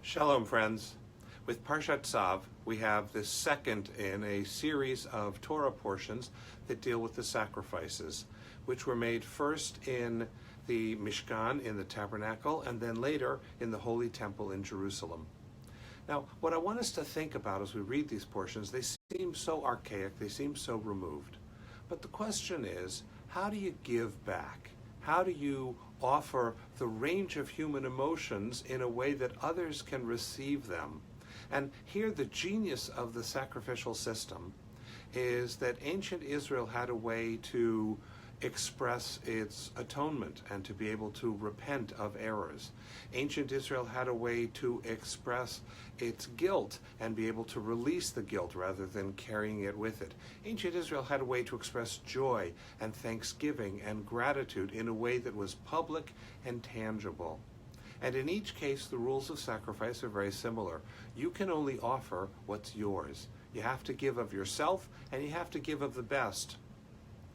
Shalom, friends. With Parshat Tzav, we have the second in a series of Torah portions that deal with the sacrifices, which were made first in the Mishkan, in the tabernacle, and then later in the Holy Temple in Jerusalem. Now, what I want us to think about as we read these portions, they seem so archaic, they seem so removed. But the question is, how do you give back? How do you offer the range of human emotions in a way that others can receive them? And here the genius of the sacrificial system is that ancient Israel had a way to express its atonement and to be able to repent of errors. Ancient Israel had a way to express its guilt and be able to release the guilt rather than carrying it with it. Ancient Israel had a way to express joy and thanksgiving and gratitude in a way that was public and tangible. And in each case, the rules of sacrifice are very similar. You can only offer what's yours. You have to give of yourself, and you have to give of the best.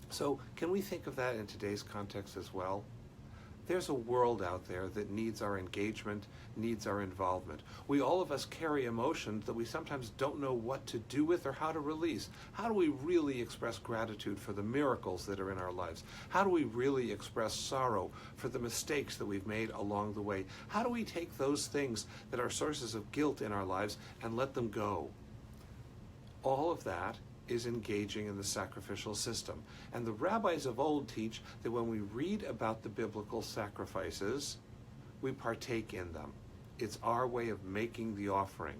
So can we think of that in today's context as well? There's a world out there that needs our engagement, needs our involvement. All of us carry emotions that we sometimes don't know what to do with or how to release. How do we really express gratitude for the miracles that are in our lives? How do we really express sorrow for the mistakes that we've made along the way? How do we take those things that are sources of guilt in our lives and let them go? All of that is engaging in the sacrificial system. And the rabbis of old teach that when we read about the biblical sacrifices, we partake in them. It's our way of making the offering.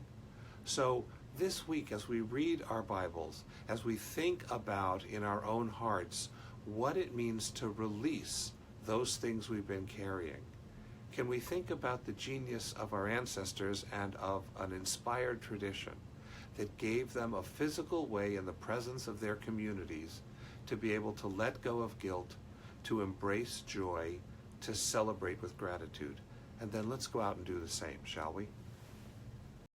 So this week, as we read our Bibles, as we think about in our own hearts what it means to release those things we've been carrying, can we think about the genius of our ancestors and of an inspired tradition that gave them a physical way in the presence of their communities to be able to let go of guilt, to embrace joy, to celebrate with gratitude. And then let's go out and do the same, shall we?